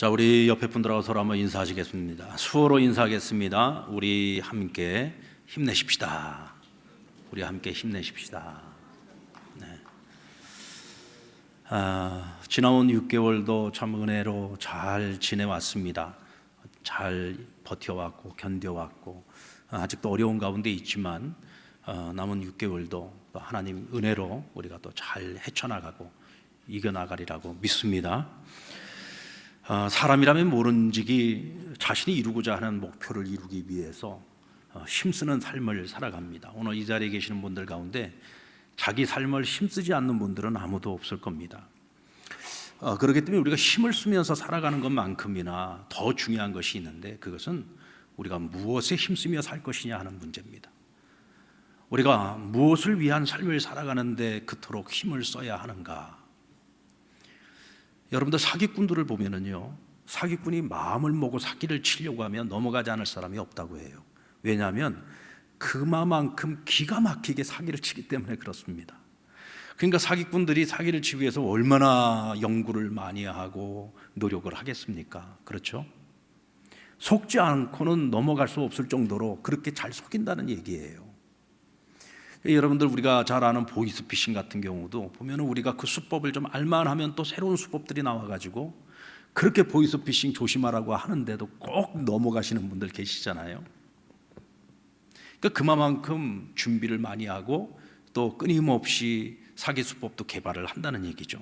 자, 우리 옆에 분들하고 서로 한번 인사하시겠습니다. 수어로 인사하겠습니다. 우리 함께 힘내십시다. 우리 함께 힘내십시다. 네. 지나온 6개월도 참 은혜로 잘 지내왔습니다. 잘 버텨왔고 견뎌왔고 아직도 어려운 가운데 있지만 남은 6개월도 하나님 은혜로 우리가 또 잘 헤쳐나가고 이겨나가리라고 믿습니다. 사람이라면 모른지기 자신이 이루고자 하는 목표를 이루기 위해서 힘쓰는 삶을 살아갑니다. 오늘 이 자리에 계시는 분들 가운데 자기 삶을 힘쓰지 않는 분들은 아무도 없을 겁니다. 그렇기 때문에 우리가 힘을 쓰면서 살아가는 것만큼이나 더 중요한 것이 있는데, 그것은 우리가 무엇에 힘쓰며 살 것이냐 하는 문제입니다. 우리가 무엇을 위한 삶을 살아가는데 그토록 힘을 써야 하는가? 여러분들 사기꾼들을 보면은요, 사기꾼이 마음을 먹고 사기를 치려고 하면 넘어가지 않을 사람이 없다고 해요. 왜냐하면 그만큼 기가 막히게 사기를 치기 때문에 그렇습니다. 그러니까 사기꾼들이 사기를 치기 위해서 얼마나 연구를 많이 하고 노력을 하겠습니까? 그렇죠? 속지 않고는 넘어갈 수 없을 정도로 그렇게 잘 속인다는 얘기예요. 여러분들, 우리가 잘 아는 보이스피싱 같은 경우도 보면은 우리가 그 수법을 좀 알만하면 또 새로운 수법들이 나와가지고 그렇게 보이스피싱 조심하라고 하는데도 꼭 넘어가시는 분들 계시잖아요. 그러니까 그만큼 준비를 많이 하고 또 끊임없이 사기 수법도 개발을 한다는 얘기죠.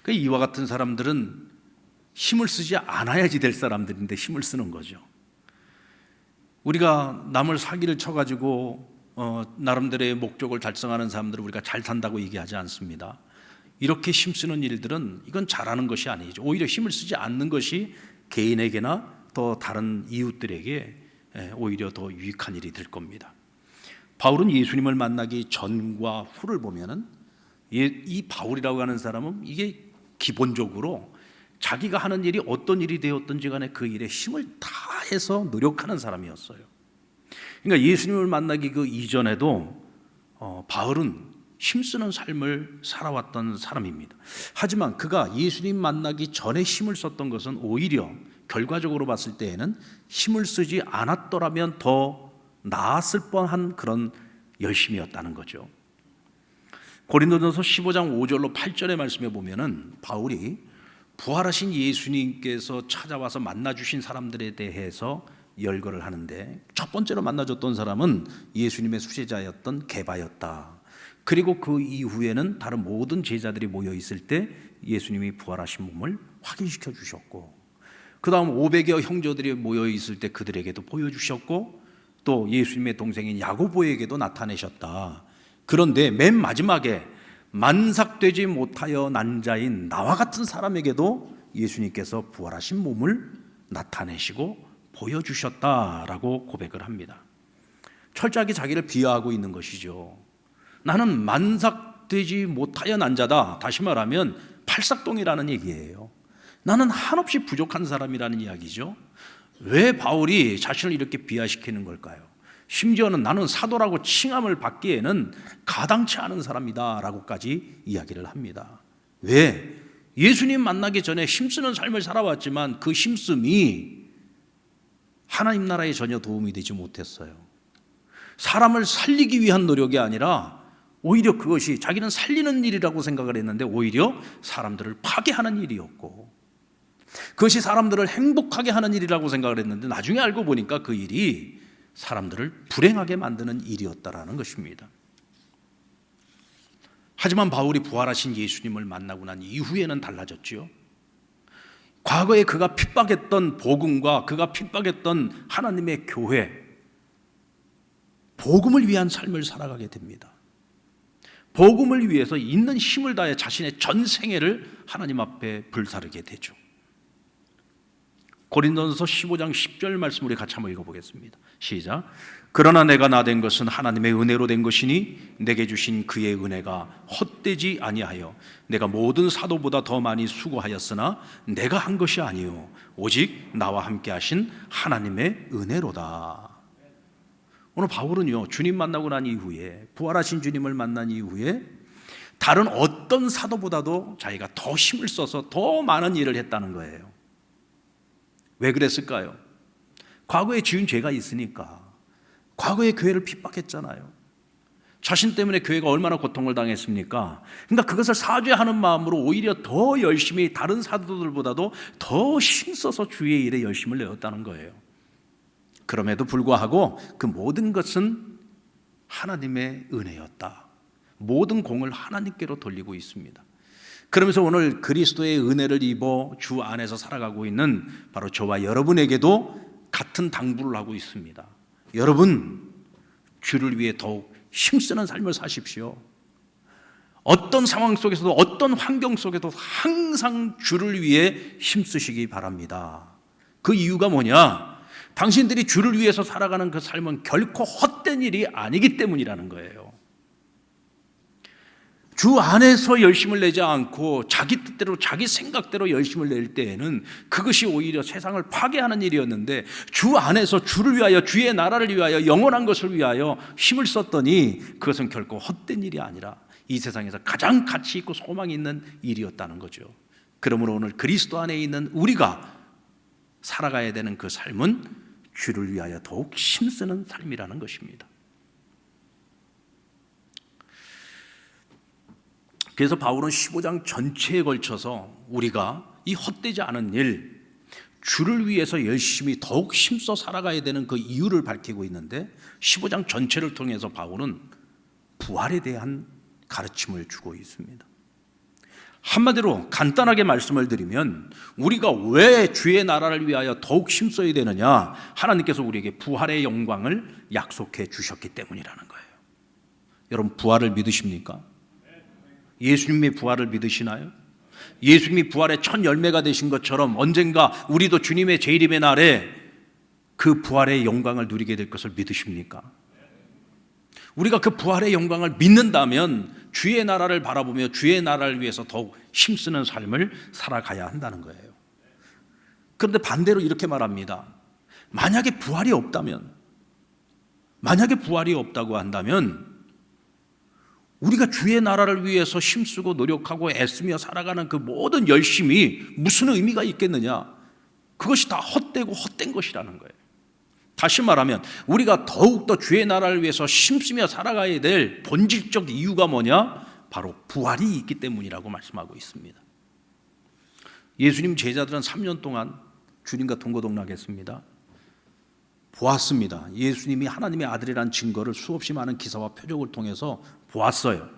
그러니까 이와 같은 사람들은 힘을 쓰지 않아야지 될 사람들인데 힘을 쓰는 거죠. 우리가 남을 사기를 쳐가지고 나름대로의 목적을 달성하는 사람들을 우리가 잘 산다고 얘기하지 않습니다. 이렇게 힘쓰는 일들은 이건 잘하는 것이 아니죠. 오히려 힘을 쓰지 않는 것이 개인에게나 또 다른 이웃들에게 오히려 더 유익한 일이 될 겁니다. 바울은 예수님을 만나기 전과 후를 보면은 이 바울이라고 하는 사람은 이게 기본적으로 자기가 하는 일이 어떤 일이 되었든지 간에 그 일에 힘을 다해서 노력하는 사람이었어요. 그러니까 예수님을 만나기 그 이전에도 바울은 힘쓰는 삶을 살아왔던 사람입니다. 하지만 그가 예수님 만나기 전에 힘을 썼던 것은 오히려 결과적으로 봤을 때에는 힘을 쓰지 않았더라면 더 나았을 뻔한 그런 열심이었다는 거죠. 고린도전서 15장 5절로 8절의 말씀에 보면은 바울이 부활하신 예수님께서 찾아와서 만나주신 사람들에 대해서 열거를 하는데, 첫 번째로 만나줬던 사람은 예수님의 수제자였던 게바였다. 그리고 그 이후에는 다른 모든 제자들이 모여 있을 때 예수님이 부활하신 몸을 확인시켜 주셨고, 그 다음 500여 형제들이 모여 있을 때 그들에게도 보여주셨고, 또 예수님의 동생인 야고보에게도 나타내셨다. 그런데 맨 마지막에 만삭되지 못하여 난 자인 나와 같은 사람에게도 예수님께서 부활하신 몸을 나타내시고 보여주셨다라고 고백을 합니다. 철저하게 자기를 비하하고 있는 것이죠. 나는 만삭되지 못하여 난 자다. 다시 말하면 팔삭동이라는 얘기예요. 나는 한없이 부족한 사람이라는 이야기죠. 왜 바울이 자신을 이렇게 비하시키는 걸까요? 심지어는 나는 사도라고 칭함을 받기에는 가당치 않은 사람이다 라고까지 이야기를 합니다. 왜? 예수님 만나기 전에 힘쓰는 삶을 살아왔지만 그 힘씀이 하나님 나라에 전혀 도움이 되지 못했어요. 사람을 살리기 위한 노력이 아니라 오히려 그것이 자기는 살리는 일이라고 생각을 했는데 오히려 사람들을 파괴하는 일이었고, 그것이 사람들을 행복하게 하는 일이라고 생각을 했는데 나중에 알고 보니까 그 일이 사람들을 불행하게 만드는 일이었다라는 것입니다. 하지만 바울이 부활하신 예수님을 만나고 난 이후에는 달라졌지요. 과거에 그가 핍박했던 복음과 그가 핍박했던 하나님의 교회, 복음을 위한 삶을 살아가게 됩니다. 복음을 위해서 있는 힘을 다해 자신의 전 생애를 하나님 앞에 불사르게 되죠. 고린도전서 15장 10절 말씀 우리 같이 한번 읽어보겠습니다. 시작. 그러나 내가 나 된 것은 하나님의 은혜로 된 것이니 내게 주신 그의 은혜가 헛되지 아니하여 내가 모든 사도보다 더 많이 수고하였으나 내가 한 것이 아니요 오직 나와 함께 하신 하나님의 은혜로다. 오늘 바울은요, 주님 만나고 난 이후에, 부활하신 주님을 만난 이후에 다른 어떤 사도보다도 자기가 더 힘을 써서 더 많은 일을 했다는 거예요. 왜 그랬을까요? 과거에 지은 죄가 있으니까. 과거에 교회를 핍박했잖아요. 자신 때문에 교회가 얼마나 고통을 당했습니까? 그러니까 그것을 사죄하는 마음으로 오히려 더 열심히 다른 사도들보다도 더 힘써서 주의 일에 열심을 내었다는 거예요. 그럼에도 불구하고 그 모든 것은 하나님의 은혜였다. 모든 공을 하나님께로 돌리고 있습니다. 그러면서 오늘 그리스도의 은혜를 입어 주 안에서 살아가고 있는 바로 저와 여러분에게도 같은 당부를 하고 있습니다. 여러분, 주를 위해 더욱 힘쓰는 삶을 사십시오. 어떤 상황 속에서도 어떤 환경 속에도 항상 주를 위해 힘쓰시기 바랍니다. 그 이유가 뭐냐? 당신들이 주를 위해서 살아가는 그 삶은 결코 헛된 일이 아니기 때문이라는 거예요. 주 안에서 열심을 내지 않고 자기 뜻대로 자기 생각대로 열심을 낼 때에는 그것이 오히려 세상을 파괴하는 일이었는데, 주 안에서 주를 위하여, 주의 나라를 위하여, 영원한 것을 위하여 힘을 썼더니 그것은 결코 헛된 일이 아니라 이 세상에서 가장 가치 있고 소망이 있는 일이었다는 거죠. 그러므로 오늘 그리스도 안에 있는 우리가 살아가야 되는 그 삶은 주를 위하여 더욱 힘쓰는 삶이라는 것입니다. 그래서 바울은 15장 전체에 걸쳐서 우리가 이 헛되지 않은 일, 주를 위해서 열심히 더욱 힘써 살아가야 되는 그 이유를 밝히고 있는데, 15장 전체를 통해서 바울은 부활에 대한 가르침을 주고 있습니다. 한마디로 간단하게 말씀을 드리면, 우리가 왜 주의 나라를 위하여 더욱 힘써야 되느냐? 하나님께서 우리에게 부활의 영광을 약속해 주셨기 때문이라는 거예요. 여러분, 부활을 믿으십니까? 예수님의 부활을 믿으시나요? 예수님이 부활의 첫 열매가 되신 것처럼 언젠가 우리도 주님의 재림의 날에 그 부활의 영광을 누리게 될 것을 믿으십니까? 우리가 그 부활의 영광을 믿는다면 주의 나라를 바라보며 주의 나라를 위해서 더욱 힘쓰는 삶을 살아가야 한다는 거예요. 그런데 반대로 이렇게 말합니다. 만약에 부활이 없다고 한다면 우리가 주의 나라를 위해서 힘쓰고 노력하고 애쓰며 살아가는 그 모든 열심이 무슨 의미가 있겠느냐? 그것이 다 헛되고 헛된 것이라는 거예요. 다시 말하면 우리가 더욱더 주의 나라를 위해서 힘쓰며 살아가야 될 본질적 이유가 뭐냐? 바로 부활이 있기 때문이라고 말씀하고 있습니다. 예수님 제자들은 3년 동안 주님과 동고동락했습니다. 보았습니다. 예수님이 하나님의 아들이라는 증거를 수없이 많은 기사와 표적을 통해서 보았어요.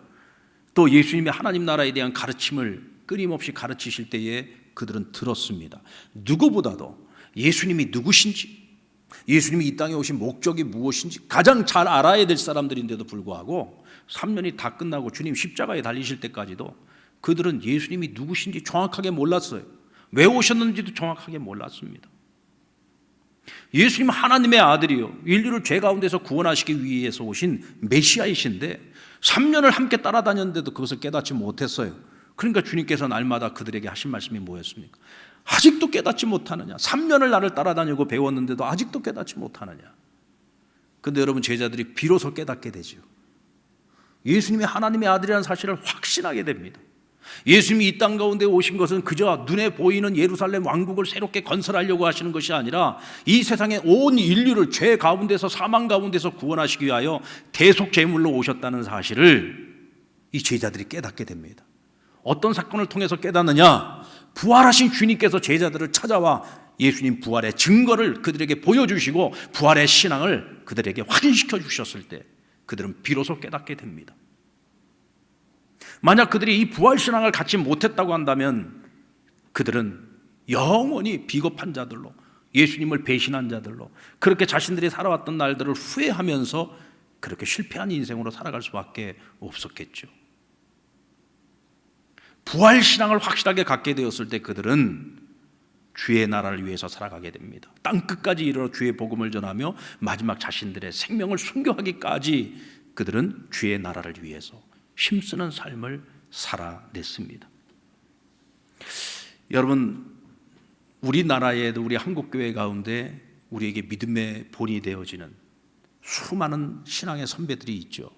또 예수님의 하나님 나라에 대한 가르침을 끊임없이 가르치실 때에 그들은 들었습니다. 누구보다도 예수님이 누구신지, 예수님이 이 땅에 오신 목적이 무엇인지 가장 잘 알아야 될 사람들인데도 불구하고 3년이 다 끝나고 주님 십자가에 달리실 때까지도 그들은 예수님이 누구신지 정확하게 몰랐어요. 왜 오셨는지도 정확하게 몰랐습니다. 예수님은 하나님의 아들이요, 인류를 죄 가운데서 구원하시기 위해서 오신 메시아이신데 3년을 함께 따라다녔는데도 그것을 깨닫지 못했어요. 그러니까 주님께서 날마다 그들에게 하신 말씀이 뭐였습니까? 아직도 깨닫지 못하느냐? 3년을 나를 따라다니고 배웠는데도 아직도 깨닫지 못하느냐? 그런데 여러분, 제자들이 비로소 깨닫게 되죠. 예수님이 하나님의 아들이라는 사실을 확신하게 됩니다. 예수님이 이 땅 가운데 오신 것은 그저 눈에 보이는 예루살렘 왕국을 새롭게 건설하려고 하시는 것이 아니라 이 세상의 온 인류를 죄 가운데서, 사망 가운데서 구원하시기 위하여 대속 제물로 오셨다는 사실을 이 제자들이 깨닫게 됩니다. 어떤 사건을 통해서 깨닫느냐? 부활하신 주님께서 제자들을 찾아와 예수님 부활의 증거를 그들에게 보여주시고 부활의 신앙을 그들에게 확인시켜 주셨을 때 그들은 비로소 깨닫게 됩니다. 만약 그들이 이 부활신앙을 갖지 못했다고 한다면 그들은 영원히 비겁한 자들로, 예수님을 배신한 자들로, 그렇게 자신들이 살아왔던 날들을 후회하면서 그렇게 실패한 인생으로 살아갈 수밖에 없었겠죠. 부활신앙을 확실하게 갖게 되었을 때 그들은 주의 나라를 위해서 살아가게 됩니다. 땅끝까지 이르러 주의 복음을 전하며 마지막 자신들의 생명을 순교하기까지 그들은 주의 나라를 위해서 힘쓰는 삶을 살아냈습니다. 여러분, 우리나라에도 우리 한국교회 가운데 우리에게 믿음의 본이 되어지는 수많은 신앙의 선배들이 있죠.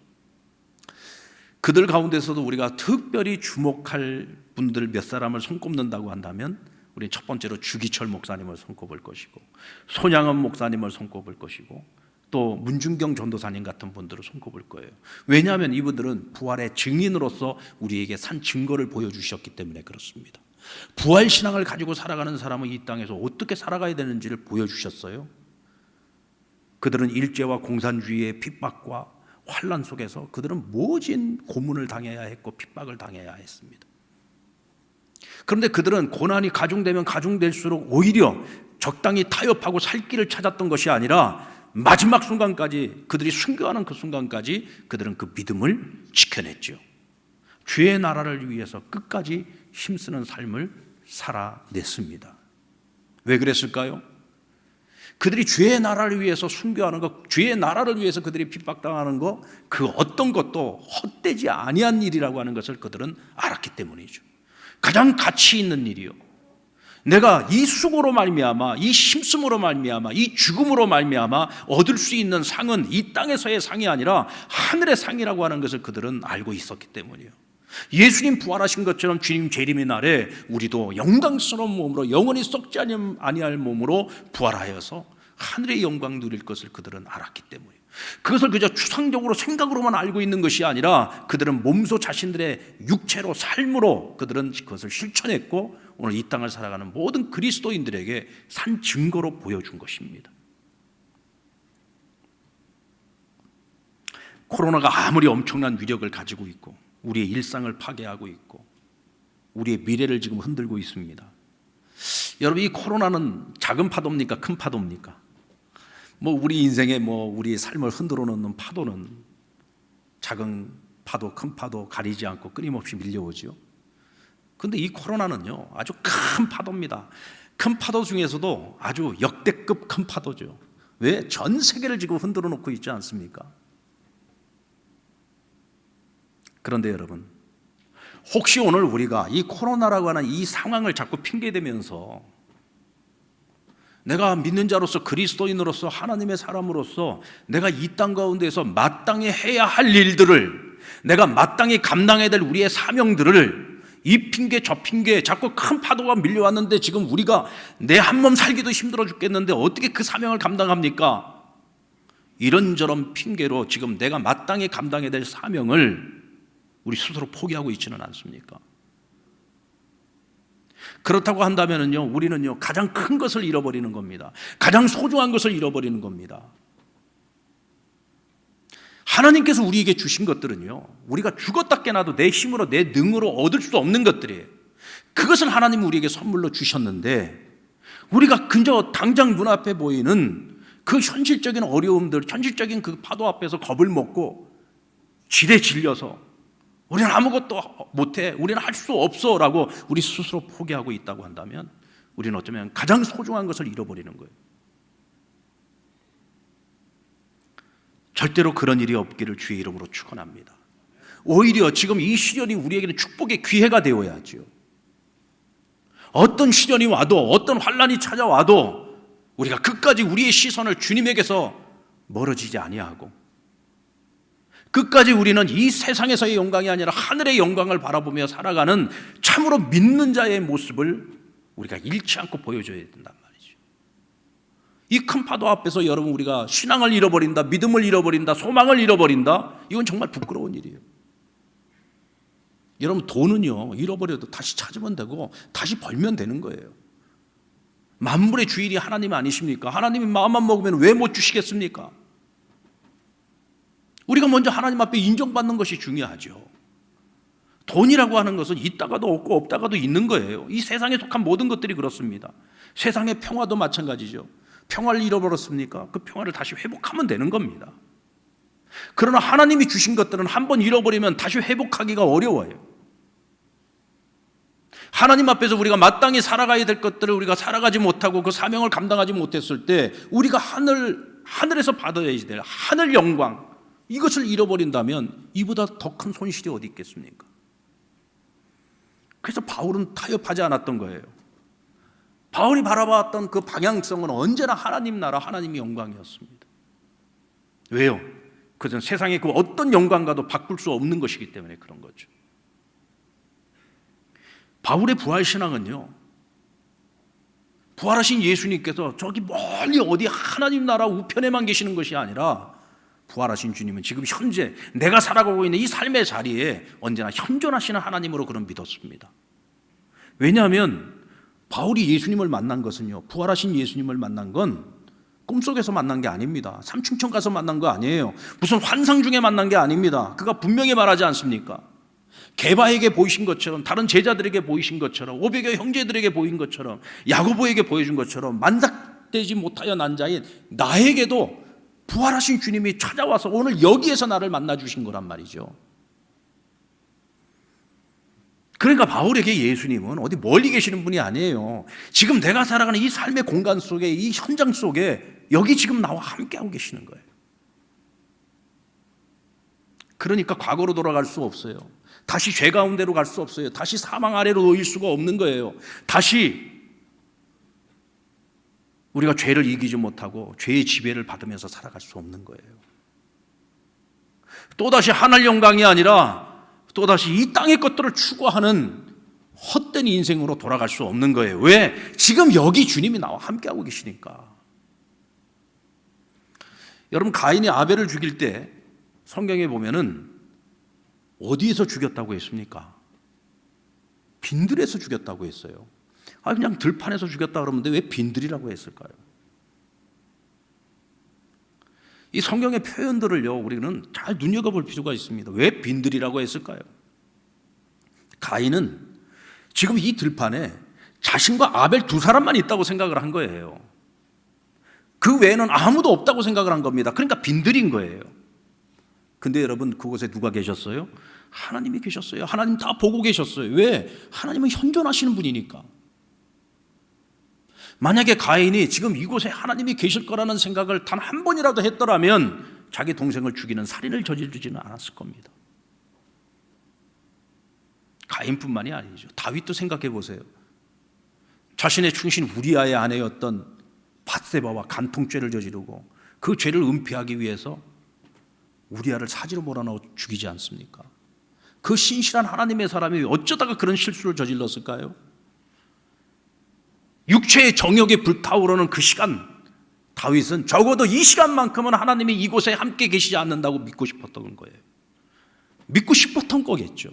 그들 가운데서도 우리가 특별히 주목할 분들 몇 사람을 손꼽는다고 한다면 우리 첫 번째로 주기철 목사님을 손꼽을 것이고, 손양은 목사님을 손꼽을 것이고, 또 문준경 전도사님 같은 분들을 손꼽을 거예요. 왜냐하면 이분들은 부활의 증인으로서 우리에게 산 증거를 보여주셨기 때문에 그렇습니다. 부활 신앙을 가지고 살아가는 사람은 이 땅에서 어떻게 살아가야 되는지를 보여주셨어요. 그들은 일제와 공산주의의 핍박과 환란 속에서 그들은 모진 고문을 당해야 했고 핍박을 당해야 했습니다. 그런데 그들은 고난이 가중되면 가중될수록 오히려 적당히 타협하고 살 길을 찾았던 것이 아니라 마지막 순간까지, 그들이 순교하는 그 순간까지 그들은 그 믿음을 지켜냈죠. 주의 나라를 위해서 끝까지 힘쓰는 삶을 살아냈습니다. 왜 그랬을까요? 그들이 주의 나라를 위해서 순교하는 것, 주의 나라를 위해서 그들이 핍박당하는 것, 그 어떤 것도 헛되지 아니한 일이라고 하는 것을 그들은 알았기 때문이죠. 가장 가치 있는 일이요, 내가 이 수고로 말미암아, 이 힘쓰므로 말미암아, 이 죽음으로 말미암아 얻을 수 있는 상은 이 땅에서의 상이 아니라 하늘의 상이라고 하는 것을 그들은 알고 있었기 때문이에요. 예수님 부활하신 것처럼 주님 재림의 날에 우리도 영광스러운 몸으로, 영원히 썩지 아니할 몸으로 부활하여서 하늘의 영광 누릴 것을 그들은 알았기 때문이에요. 그것을 그저 추상적으로 생각으로만 알고 있는 것이 아니라 그들은 몸소 자신들의 육체로, 삶으로 그들은 그것을 실천했고 오늘 이 땅을 살아가는 모든 그리스도인들에게 산 증거로 보여준 것입니다. 코로나가 아무리 엄청난 위력을 가지고 있고 우리의 일상을 파괴하고 있고 우리의 미래를 지금 흔들고 있습니다. 여러분, 이 코로나는 작은 파도입니까? 큰 파도입니까? 우리 인생에 우리 삶을 흔들어 놓는 파도는 작은 파도, 큰 파도 가리지 않고 끊임없이 밀려오죠. 그런데 이 코로나는요, 아주 큰 파도입니다. 큰 파도 중에서도 아주 역대급 큰 파도죠. 왜? 전 세계를 지금 흔들어 놓고 있지 않습니까? 그런데 여러분, 혹시 오늘 우리가 이 코로나라고 하는 이 상황을 자꾸 핑계대면서 내가 믿는 자로서, 그리스도인으로서, 하나님의 사람으로서 내가 이 땅 가운데서 마땅히 해야 할 일들을, 내가 마땅히 감당해야 될 우리의 사명들을 이 핑계 저 핑계, 자꾸 큰 파도가 밀려왔는데 지금 우리가 내 한 몸 살기도 힘들어 죽겠는데 어떻게 그 사명을 감당합니까? 이런저런 핑계로 지금 내가 마땅히 감당해야 될 사명을 우리 스스로 포기하고 있지는 않습니까? 그렇다고 한다면요, 우리는요 가장 큰 것을 잃어버리는 겁니다. 가장 소중한 것을 잃어버리는 겁니다. 하나님께서 우리에게 주신 것들은요, 우리가 죽었다 깨나도 내 힘으로, 내 능으로 얻을 수 없는 것들이에요. 그것을 하나님이 우리에게 선물로 주셨는데 우리가 그저 당장 눈앞에 보이는 그 현실적인 어려움들, 현실적인 그 파도 앞에서 겁을 먹고 지레 질려서 우리는 아무것도 못해, 우리는 할 수 없어 라고 우리 스스로 포기하고 있다고 한다면 우리는 어쩌면 가장 소중한 것을 잃어버리는 거예요. 절대로 그런 일이 없기를 주의 이름으로 축원합니다. 오히려 지금 이 시련이 우리에게는 축복의 기회가 되어야지요. 어떤 시련이 와도, 어떤 환란이 찾아와도 우리가 끝까지 우리의 시선을 주님에게서 멀어지지 아니하고 끝까지 우리는 이 세상에서의 영광이 아니라 하늘의 영광을 바라보며 살아가는 참으로 믿는 자의 모습을 우리가 잃지 않고 보여줘야 된단 말이죠. 이 큰 파도 앞에서 여러분 우리가 신앙을 잃어버린다, 믿음을 잃어버린다, 소망을 잃어버린다, 이건 정말 부끄러운 일이에요. 여러분, 돈은요 잃어버려도 다시 찾으면 되고 다시 벌면 되는 거예요. 만물의 주인이 하나님 아니십니까? 하나님이 마음만 먹으면 왜 못 주시겠습니까? 우리가 먼저 하나님 앞에 인정받는 것이 중요하죠. 돈이라고 하는 것은 있다가도 없고 없다가도 있는 거예요. 이 세상에 속한 모든 것들이 그렇습니다. 세상의 평화도 마찬가지죠. 평화를 잃어버렸습니까? 그 평화를 다시 회복하면 되는 겁니다. 그러나 하나님이 주신 것들은 한번 잃어버리면 다시 회복하기가 어려워요. 하나님 앞에서 우리가 마땅히 살아가야 될 것들을 우리가 살아가지 못하고 그 사명을 감당하지 못했을 때 우리가 하늘에서 받아야 될 하늘 영광, 이것을 잃어버린다면 이보다 더 큰 손실이 어디 있겠습니까? 그래서 바울은 타협하지 않았던 거예요. 바울이 바라봤던 그 방향성은 언제나 하나님 나라, 하나님의 영광이었습니다. 왜요? 그것은 세상의 그 어떤 영광과도 바꿀 수 없는 것이기 때문에 그런 거죠. 바울의 부활신앙은요, 부활하신 예수님께서 저기 멀리 어디 하나님 나라 우편에만 계시는 것이 아니라 부활하신 주님은 지금 현재 내가 살아가고 있는 이 삶의 자리에 언제나 현존하시는 하나님으로 그런 믿었습니다. 왜냐하면 바울이 예수님을 만난 것은요, 부활하신 예수님을 만난 건 꿈속에서 만난 게 아닙니다. 삼층천 가서 만난 거 아니에요. 무슨 환상 중에 만난 게 아닙니다. 그가 분명히 말하지 않습니까? 게바에게 보이신 것처럼, 다른 제자들에게 보이신 것처럼, 500여 형제들에게 보인 것처럼, 야고보에게 보여준 것처럼 만삭되지 못하여 난 자인 나에게도 부활하신 주님이 찾아와서 오늘 여기에서 나를 만나주신 거란 말이죠. 그러니까 바울에게 예수님은 어디 멀리 계시는 분이 아니에요. 지금 내가 살아가는 이 삶의 공간 속에, 이 현장 속에 여기 지금 나와 함께하고 계시는 거예요. 그러니까 과거로 돌아갈 수 없어요. 다시 죄 가운데로 갈 수 없어요. 다시 사망 아래로 놓일 수가 없는 거예요. 다시 우리가 죄를 이기지 못하고 죄의 지배를 받으면서 살아갈 수 없는 거예요. 또다시 하늘 영광이 아니라 또다시 이 땅의 것들을 추구하는 헛된 인생으로 돌아갈 수 없는 거예요. 왜? 지금 여기 주님이 나와 함께하고 계시니까. 여러분, 가인이 아벨을 죽일 때 성경에 보면은 어디에서 죽였다고 했습니까? 빈들에서 죽였다고 했어요. 그냥 들판에서 죽였다 그러는데 왜 빈들이라고 했을까요? 이 성경의 표현들을요, 우리는 잘 눈여겨볼 필요가 있습니다. 왜 빈들이라고 했을까요? 가인은 지금 이 들판에 자신과 아벨 두 사람만 있다고 생각을 한 거예요. 그 외에는 아무도 없다고 생각을 한 겁니다. 그러니까 빈들인 거예요. 근데 여러분, 그곳에 누가 계셨어요? 하나님이 계셨어요. 하나님 다 보고 계셨어요. 왜? 하나님은 현존하시는 분이니까. 만약에 가인이 지금 이곳에 하나님이 계실 거라는 생각을 단 한 번이라도 했더라면 자기 동생을 죽이는 살인을 저지르지는 않았을 겁니다. 가인뿐만이 아니죠. 다윗도 생각해 보세요. 자신의 충신 우리아의 아내였던 밧세바와 간통죄를 저지르고 그 죄를 은폐하기 위해서 우리아를 사지로 몰아넣어 죽이지 않습니까? 그 신실한 하나님의 사람이 어쩌다가 그런 실수를 저질렀을까요? 육체의 정욕에 불타오르는 그 시간, 다윗은 적어도 이 시간만큼은 하나님이 이곳에 함께 계시지 않는다고 믿고 싶었던 거예요. 믿고 싶었던 거겠죠.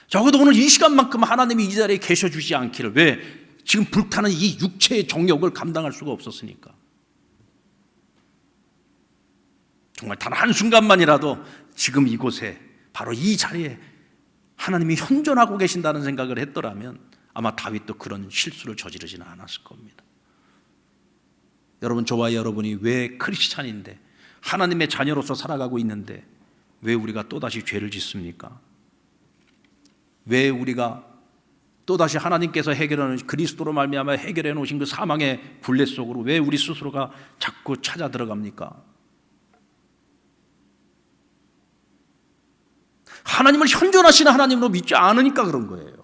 적어도 오늘 이 시간만큼 하나님이 이 자리에 계셔주지 않기를. 왜? 지금 불타는 이 육체의 정욕을 감당할 수가 없었으니까. 정말 단 한순간만이라도 지금 이곳에, 바로 이 자리에 하나님이 현존하고 계신다는 생각을 했더라면 아마 다윗도 그런 실수를 저지르지는 않았을 겁니다. 여러분, 저와 여러분이 왜 크리스찬인데, 하나님의 자녀로서 살아가고 있는데 왜 우리가 또다시 죄를 짓습니까? 왜 우리가 또다시 하나님께서 해결하는, 그리스도로 말미암아 해결해 놓으신 그 사망의 굴레 속으로 왜 우리 스스로가 자꾸 찾아 들어갑니까? 하나님을 현존하시는 하나님으로 믿지 않으니까 그런 거예요.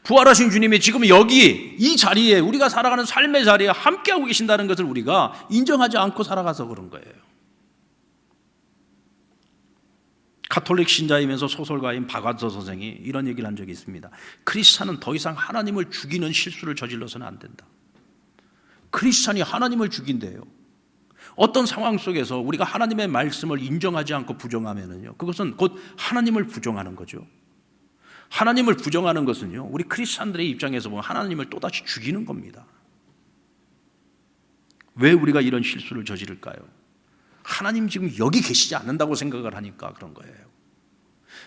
부활하신 주님이 지금 여기 이 자리에, 우리가 살아가는 삶의 자리에 함께하고 계신다는 것을 우리가 인정하지 않고 살아가서 그런 거예요. 가톨릭 신자이면서 소설가인 박완서 선생이 이런 얘기를 한 적이 있습니다. 크리스찬은 더 이상 하나님을 죽이는 실수를 저질러서는 안 된다. 크리스찬이 하나님을 죽인대요. 어떤 상황 속에서 우리가 하나님의 말씀을 인정하지 않고 부정하면요, 그것은 곧 하나님을 부정하는 거죠. 하나님을 부정하는 것은요, 우리 크리스찬들의 입장에서 보면 하나님을 또다시 죽이는 겁니다. 왜 우리가 이런 실수를 저지를까요? 하나님 지금 여기 계시지 않는다고 생각을 하니까 그런 거예요.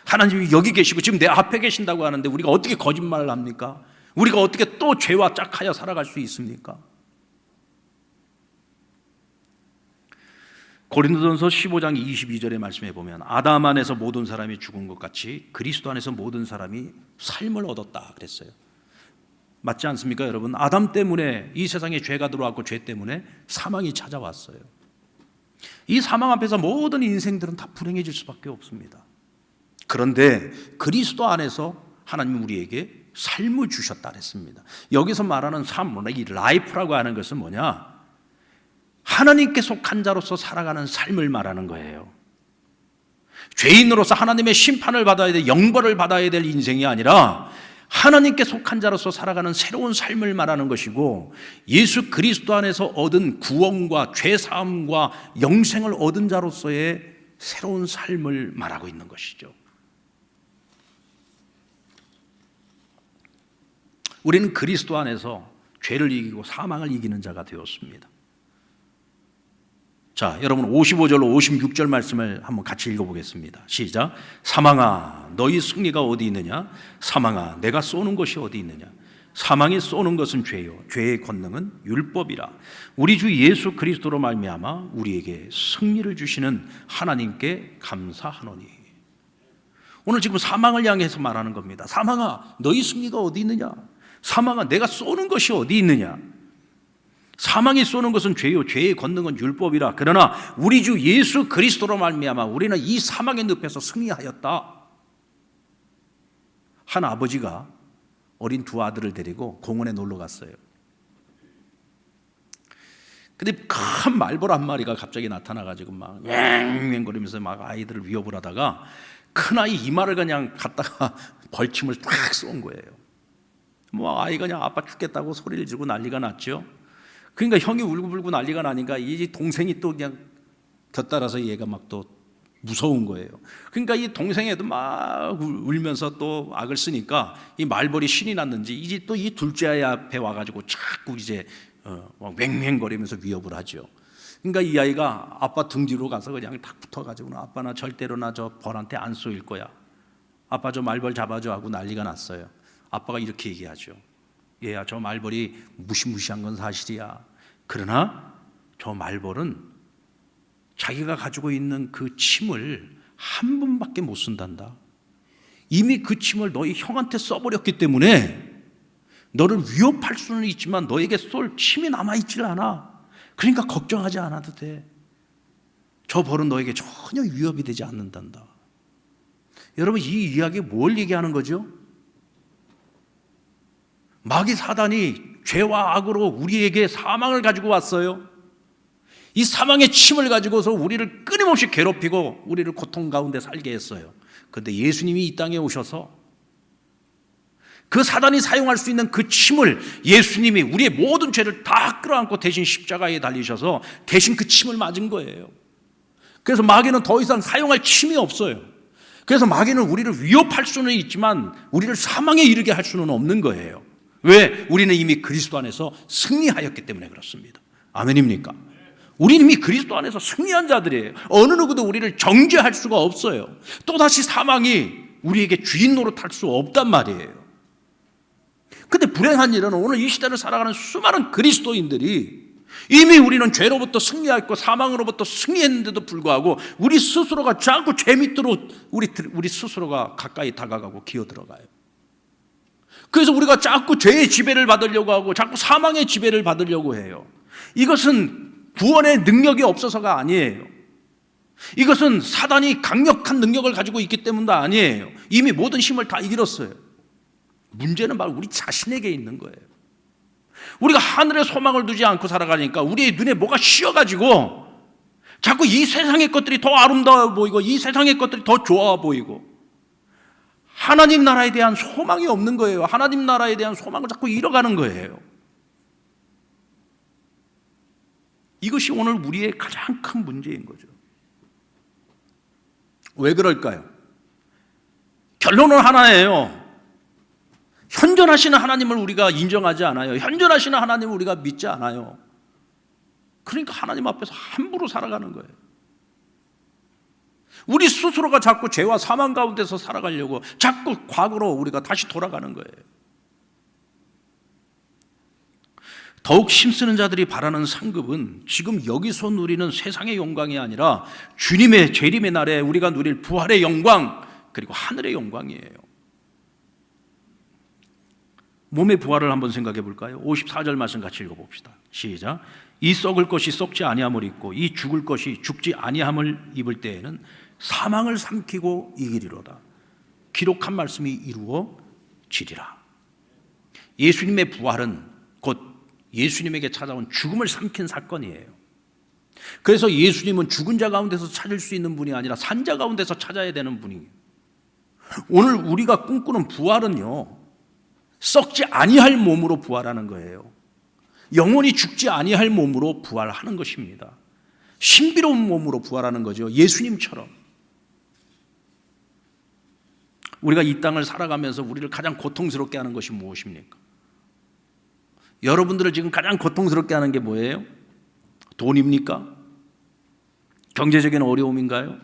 하나님이 여기 계시고 지금 내 앞에 계신다고 하는데 우리가 어떻게 거짓말을 합니까? 우리가 어떻게 또 죄와 짝하여 살아갈 수 있습니까? 고린도전서 15장 22절의 말씀에 보면 아담 안에서 모든 사람이 죽은 것 같이 그리스도 안에서 모든 사람이 삶을 얻었다 그랬어요. 맞지 않습니까, 여러분? 아담 때문에 이 세상에 죄가 들어왔고 죄 때문에 사망이 찾아왔어요. 이 사망 앞에서 모든 인생들은 다 불행해질 수밖에 없습니다. 그런데 그리스도 안에서 하나님 우리에게 삶을 주셨다 그랬습니다. 여기서 말하는 삶, 이 라이프라고 하는 것은 뭐냐? 하나님께 속한 자로서 살아가는 삶을 말하는 거예요. 죄인으로서 하나님의 심판을 받아야 될, 영벌을 받아야 될 인생이 아니라 하나님께 속한 자로서 살아가는 새로운 삶을 말하는 것이고, 예수 그리스도 안에서 얻은 구원과 죄사함과 영생을 얻은 자로서의 새로운 삶을 말하고 있는 것이죠. 우리는 그리스도 안에서 죄를 이기고 사망을 이기는 자가 되었습니다. 자, 여러분 55절로 56절 말씀을 한번 같이 읽어보겠습니다. 시작. 사망아 너희 승리가 어디 있느냐? 사망아 내가 쏘는 것이 어디 있느냐? 사망이 쏘는 것은 죄요 죄의 권능은 율법이라. 우리 주 예수 그리스도로 말미암아 우리에게 승리를 주시는 하나님께 감사하노니. 오늘 지금 사망을 향해서 말하는 겁니다. 사망아 너희 승리가 어디 있느냐? 사망아 내가 쏘는 것이 어디 있느냐? 사망이 쏘는 것은 죄요 죄의 권능은 율법이라. 그러나 우리 주 예수 그리스도로 말미암아 우리는 이 사망의 늪에서 승리하였다. 한 아버지가 어린 두 아들을 데리고 공원에 놀러 갔어요. 근데 큰 말벌 한 마리가 갑자기 나타나가지고 막 왱왱거리면서 막 아이들을 위협을 하다가 큰 아이 이마를 그냥 갖다가 벌침을 딱 쏜 거예요. 뭐 아이가 그냥 아빠 죽겠다고 소리를 지르고 난리가 났죠. 그러니까 형이 울고불고 난리가 나니까 이 동생이 또 그냥 곁따라서 얘가 막 또 무서운 거예요. 그러니까 이 동생애도 막 울면서 또 악을 쓰니까 이 말벌이 신이 났는지 이제 또 이 둘째 아이 앞에 와가지고 자꾸 이제 막 맹맹거리면서 위협을 하죠. 그러니까 이 아이가 아빠 등 뒤로 가서 그냥 탁 붙어가지고 아빠 나 절대로 나 저 벌한테 안 쏘일 거야. 아빠 저 말벌 잡아줘 하고 난리가 났어요. 아빠가 이렇게 얘기하죠. 얘야 저 말벌이 무시무시한 건 사실이야. 그러나 저 말벌은 자기가 가지고 있는 그 침을 한 번밖에 못 쓴단다. 이미 그 침을 너희 형한테 써버렸기 때문에 너를 위협할 수는 있지만 너에게 쏠 침이 남아있질 않아. 그러니까 걱정하지 않아도 돼. 저 벌은 너에게 전혀 위협이 되지 않는단다. 여러분 이 이야기가 뭘 얘기하는 거죠? 마귀 사단이 죄와 악으로 우리에게 사망을 가지고 왔어요. 이 사망의 침을 가지고서 우리를 끊임없이 괴롭히고 우리를 고통 가운데 살게 했어요. 그런데 예수님이 이 땅에 오셔서 그 사단이 사용할 수 있는 그 침을 예수님이 우리의 모든 죄를 다 끌어안고 대신 십자가에 달리셔서 대신 그 침을 맞은 거예요. 그래서 마귀는 더 이상 사용할 침이 없어요. 그래서 마귀는 우리를 위협할 수는 있지만 우리를 사망에 이르게 할 수는 없는 거예요. 왜? 우리는 이미 그리스도 안에서 승리하였기 때문에 그렇습니다. 아멘입니까? 우리는 이미 그리스도 안에서 승리한 자들이에요. 어느 누구도 우리를 정죄할 수가 없어요. 또다시 사망이 우리에게 주인 노릇할 수 없단 말이에요. 근데 불행한 일은 오늘 이 시대를 살아가는 수많은 그리스도인들이 이미 우리는 죄로부터 승리했고 사망으로부터 승리했는데도 불구하고 우리 스스로가 자꾸 죄 밑으로 우리 스스로가 가까이 다가가고 기어들어가요. 그래서 우리가 자꾸 죄의 지배를 받으려고 하고 자꾸 사망의 지배를 받으려고 해요. 이것은 구원의 능력이 없어서가 아니에요. 이것은 사단이 강력한 능력을 가지고 있기 때문도 아니에요. 이미 모든 힘을 다 잃었어요. 문제는 바로 우리 자신에게 있는 거예요. 우리가 하늘에 소망을 두지 않고 살아가니까 우리의 눈에 뭐가 씌어가지고 자꾸 이 세상의 것들이 더 아름다워 보이고 이 세상의 것들이 더 좋아 보이고 하나님 나라에 대한 소망이 없는 거예요. 하나님 나라에 대한 소망을 자꾸 잃어가는 거예요. 이것이 오늘 우리의 가장 큰 문제인 거죠. 왜 그럴까요? 결론은 하나예요. 현존하시는 하나님을 우리가 인정하지 않아요. 현존하시는 하나님을 우리가 믿지 않아요. 그러니까 하나님 앞에서 함부로 살아가는 거예요. 우리 스스로가 자꾸 죄와 사망 가운데서 살아가려고 자꾸 과거로 우리가 다시 돌아가는 거예요. 더욱 힘쓰는 자들이 바라는 상급은 지금 여기서 누리는 세상의 영광이 아니라 주님의 재림의 날에 우리가 누릴 부활의 영광 그리고 하늘의 영광이에요. 몸의 부활을 한번 생각해 볼까요? 54절 말씀 같이 읽어봅시다. 시작. 이 썩을 것이 썩지 아니함을 입고 이 죽을 것이 죽지 아니함을 입을 때에는 사망을 삼키고 이기리로다. 기록한 말씀이 이루어지리라. 예수님의 부활은 곧 예수님에게 찾아온 죽음을 삼킨 사건이에요. 그래서 예수님은 죽은 자 가운데서 찾을 수 있는 분이 아니라 산 자 가운데서 찾아야 되는 분이에요. 오늘 우리가 꿈꾸는 부활은요, 썩지 아니할 몸으로 부활하는 거예요. 영원히 죽지 아니할 몸으로 부활하는 것입니다. 신비로운 몸으로 부활하는 거죠. 예수님처럼. 우리가 이 땅을 살아가면서 우리를 가장 고통스럽게 하는 것이 무엇입니까? 여러분들을 지금 가장 고통스럽게 하는 게 뭐예요? 돈입니까? 경제적인 어려움인가요?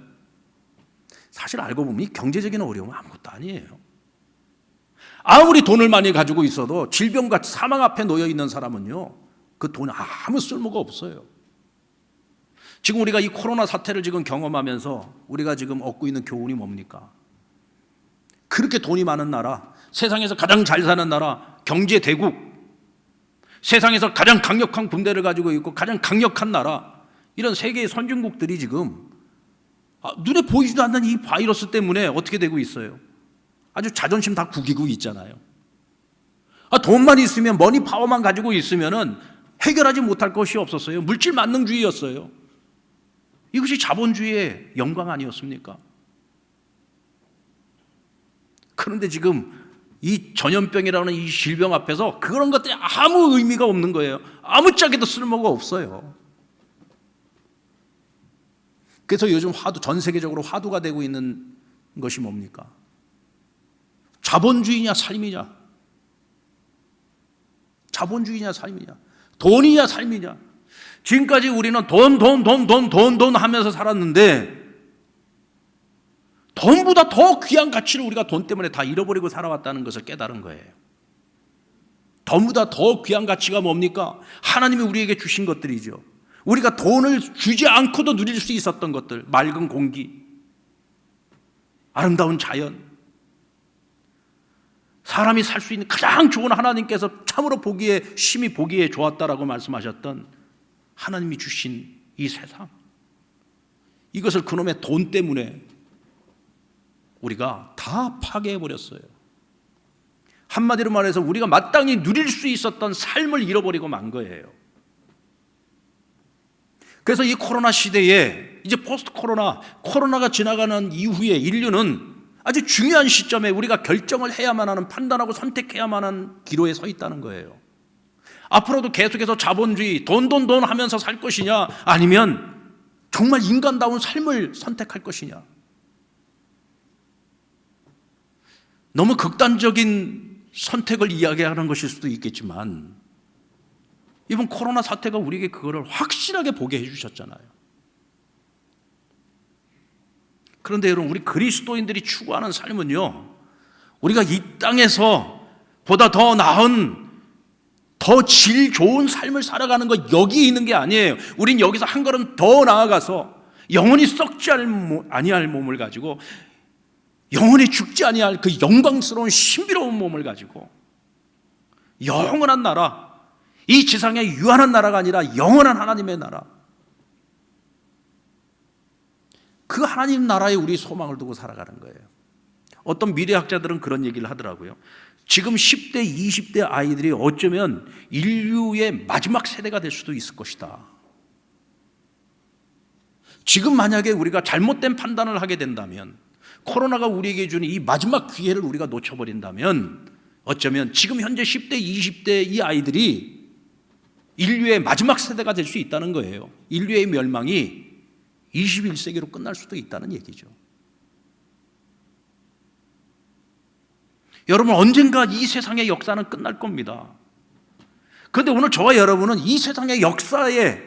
사실 알고 보면 이 경제적인 어려움은 아무것도 아니에요. 아무리 돈을 많이 가지고 있어도 질병과 사망 앞에 놓여 있는 사람은요, 그 돈 아무 쓸모가 없어요. 지금 우리가 이 코로나 사태를 지금 경험하면서 우리가 지금 얻고 있는 교훈이 뭡니까? 그렇게 돈이 많은 나라, 세상에서 가장 잘 사는 나라, 경제 대국, 세상에서 가장 강력한 군대를 가지고 있고 가장 강력한 나라, 이런 세계의 선진국들이 지금 눈에 보이지도 않는 이 바이러스 때문에 어떻게 되고 있어요? 아주 자존심 다 구기고 있잖아요. 돈만 있으면, 머니 파워만 가지고 있으면은 해결하지 못할 것이 없었어요. 물질 만능주의였어요. 이것이 자본주의의 영광 아니었습니까? 그런데 지금 이 전염병이라는 이 질병 앞에서 그런 것들이 아무 의미가 없는 거예요. 아무짝에도 쓸모가 없어요. 그래서 요즘 전 세계적으로 화두가 되고 있는 것이 뭡니까? 자본주의냐 삶이냐? 자본주의냐 삶이냐? 돈이냐 삶이냐? 지금까지 우리는 돈 하면서 살았는데 돈보다 더 귀한 가치를 우리가 돈 때문에 다 잃어버리고 살아왔다는 것을 깨달은 거예요. 돈보다 더 귀한 가치가 뭡니까? 하나님이 우리에게 주신 것들이죠. 우리가 돈을 주지 않고도 누릴 수 있었던 것들, 맑은 공기, 아름다운 자연, 사람이 살 수 있는 가장 좋은, 하나님께서 참으로 심히 보기에 좋았다라고 말씀하셨던 하나님이 주신 이 세상, 이것을 그놈의 돈 때문에 우리가 다 파괴해버렸어요. 한마디로 말해서 우리가 마땅히 누릴 수 있었던 삶을 잃어버리고 만 거예요. 그래서 이 코로나 시대에, 이제 포스트 코로나가 지나가는 이후에 인류는 아주 중요한 시점에 우리가 결정을 해야만 하는, 판단하고 선택해야만 하는 기로에 서 있다는 거예요. 앞으로도 계속해서 자본주의, 돈 하면서 살 것이냐, 아니면 정말 인간다운 삶을 선택할 것이냐. 너무 극단적인 선택을 이야기하는 것일 수도 있겠지만 이번 코로나 사태가 우리에게 그거를 확실하게 보게 해주셨잖아요. 그런데 여러분, 우리 그리스도인들이 추구하는 삶은요, 우리가 이 땅에서 보다 더 나은, 더 질 좋은 삶을 살아가는 것, 여기에 있는 게 아니에요. 우린 여기서 한 걸음 더 나아가서 영원히 썩지 아니할 몸을 가지고, 영원히 죽지 아니할 그 영광스러운 신비로운 몸을 가지고 영원한 나라, 이 지상의 유한한 나라가 아니라 영원한 하나님의 나라, 그 하나님 나라에 우리 소망을 두고 살아가는 거예요. 어떤 미래학자들은 그런 얘기를 하더라고요. 지금 10대, 20대 아이들이 어쩌면 인류의 마지막 세대가 될 수도 있을 것이다. 지금 만약에 우리가 잘못된 판단을 하게 된다면, 코로나가 우리에게 주는 이 마지막 기회를 우리가 놓쳐버린다면, 어쩌면 지금 현재 10대, 20대 이 아이들이 인류의 마지막 세대가 될 수 있다는 거예요. 인류의 멸망이 21세기로 끝날 수도 있다는 얘기죠. 여러분, 언젠가 이 세상의 역사는 끝날 겁니다. 그런데 오늘 저와 여러분은 이 세상의 역사에,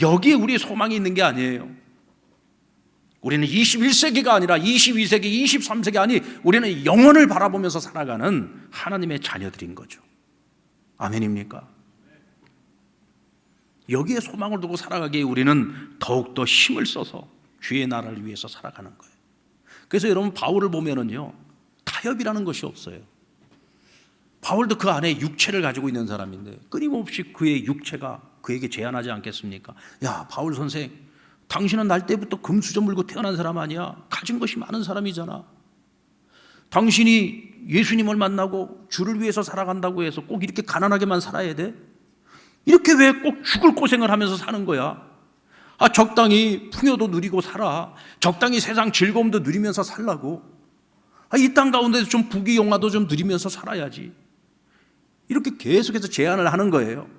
여기에 우리의 소망이 있는 게 아니에요. 우리는 21세기가 아니라 22세기, 23세기, 아니 우리는 영혼을 바라보면서 살아가는 하나님의 자녀들인 거죠. 아멘입니까? 여기에 소망을 두고 살아가기에 우리는 더욱더 힘을 써서 주의 나라를 위해서 살아가는 거예요. 그래서 여러분, 바울을 보면은요, 타협이라는 것이 없어요. 바울도 그 안에 육체를 가지고 있는 사람인데 끊임없이 그의 육체가 그에게 제안하지 않겠습니까? 야, 바울 선생, 당신은 날 때부터 금수저 물고 태어난 사람 아니야? 가진 것이 많은 사람이잖아. 당신이 예수님을 만나고 주를 위해서 살아간다고 해서 꼭 이렇게 가난하게만 살아야 돼? 이렇게 왜 꼭 죽을 고생을 하면서 사는 거야? 적당히 풍요도 누리고 살아. 적당히 세상 즐거움도 누리면서 살라고. 이 땅 가운데서 좀 부귀영화도 좀 누리면서 살아야지. 이렇게 계속해서 제안을 하는 거예요.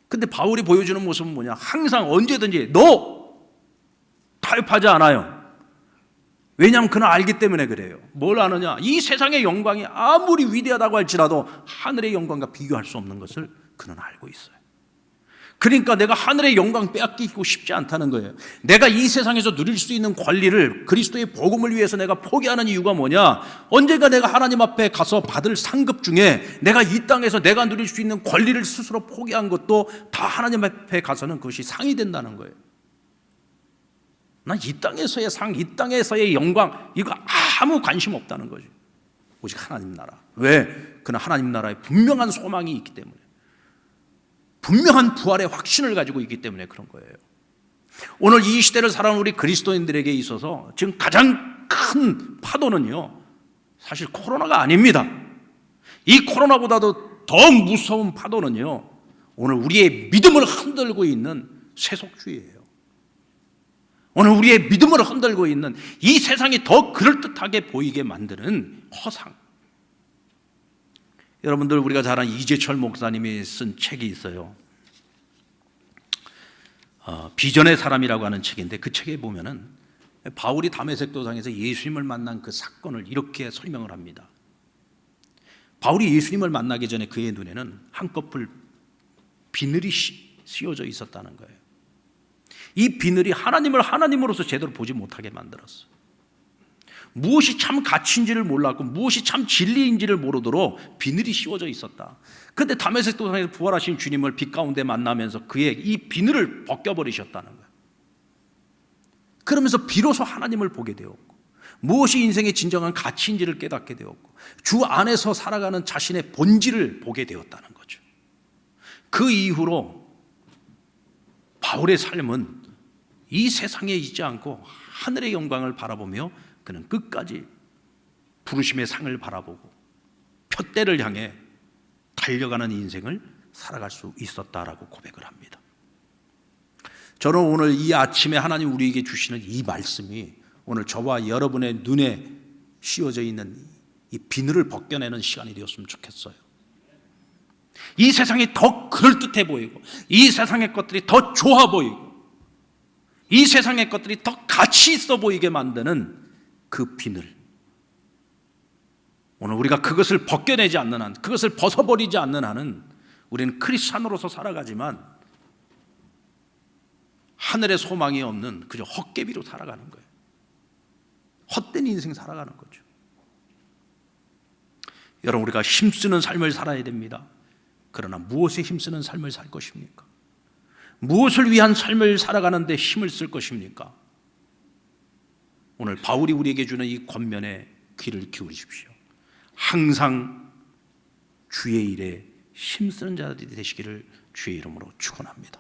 근데 바울이 보여주는 모습은 뭐냐? 항상 언제든지 너 타협하지 않아요. 왜냐하면 그는 알기 때문에 그래요. 뭘 아느냐? 이 세상의 영광이 아무리 위대하다고 할지라도 하늘의 영광과 비교할 수 없는 것을 그는 알고 있어요. 그러니까 내가 하늘의 영광 빼앗기고 싶지 않다는 거예요. 내가 이 세상에서 누릴 수 있는 권리를 그리스도의 복음을 위해서 내가 포기하는 이유가 뭐냐? 언젠가 내가 하나님 앞에 가서 받을 상급 중에 내가 이 땅에서 내가 누릴 수 있는 권리를 스스로 포기한 것도 다 하나님 앞에 가서는 그것이 상이 된다는 거예요. 난 이 땅에서의 상, 이 땅에서의 영광, 이거 아무 관심 없다는 거죠. 오직 하나님 나라. 왜? 그는 하나님 나라에 분명한 소망이 있기 때문에, 분명한 부활의 확신을 가지고 있기 때문에 그런 거예요. 오늘 이 시대를 살아가는 우리 그리스도인들에게 있어서 지금 가장 큰 파도는요, 사실 코로나가 아닙니다. 이 코로나보다도 더 무서운 파도는요, 오늘 우리의 믿음을 흔들고 있는 세속주의예요. 오늘 우리의 믿음을 흔들고 있는 이 세상이 더 그럴듯하게 보이게 만드는 허상. 여러분들, 우리가 잘 아는 이재철 목사님이 쓴 책이 있어요. 비전의 사람이라고 하는 책인데, 그 책에 보면은 바울이 다메섹 도상에서 예수님을 만난 그 사건을 이렇게 설명을 합니다. 바울이 예수님을 만나기 전에 그의 눈에는 한꺼풀 비늘이 씌워져 있었다는 거예요. 이 비늘이 하나님을 하나님으로서 제대로 보지 못하게 만들었어. 무엇이 참 가치인지를 몰랐고 무엇이 참 진리인지를 모르도록 비늘이 씌워져 있었다. 그런데 다메섹 도상에서 부활하신 주님을 빛 가운데 만나면서 그의 이 비늘을 벗겨버리셨다는 거예요. 그러면서 비로소 하나님을 보게 되었고, 무엇이 인생의 진정한 가치인지를 깨닫게 되었고, 주 안에서 살아가는 자신의 본질을 보게 되었다는 거죠. 그 이후로 바울의 삶은 이 세상에 있지 않고 하늘의 영광을 바라보며 그는 끝까지 부르심의 상을 바라보고 표대를 향해 달려가는 인생을 살아갈 수 있었다라고 고백을 합니다. 저는 오늘 이 아침에 하나님 우리에게 주시는 이 말씀이 오늘 저와 여러분의 눈에 씌워져 있는 이 비늘을 벗겨내는 시간이 되었으면 좋겠어요. 이 세상이 더 그럴듯해 보이고, 이 세상의 것들이 더 좋아 보이고, 이 세상의 것들이 더 가치 있어 보이게 만드는 그 비늘, 오늘 우리가 그것을 벗겨내지 않는 한, 그것을 벗어버리지 않는 한은 우리는 크리스찬으로서 살아가지만 하늘의 소망이 없는 그저 헛개비로 살아가는 거예요. 헛된 인생 살아가는 거죠. 여러분, 우리가 힘쓰는 삶을 살아야 됩니다. 그러나 무엇에 힘쓰는 삶을 살 것입니까? 무엇을 위한 삶을 살아가는데 힘을 쓸 것입니까? 오늘 바울이 우리에게 주는 이 권면에 귀를 기울이십시오. 항상 주의 일에 힘쓰는 자들이 되시기를 주의 이름으로 축원합니다.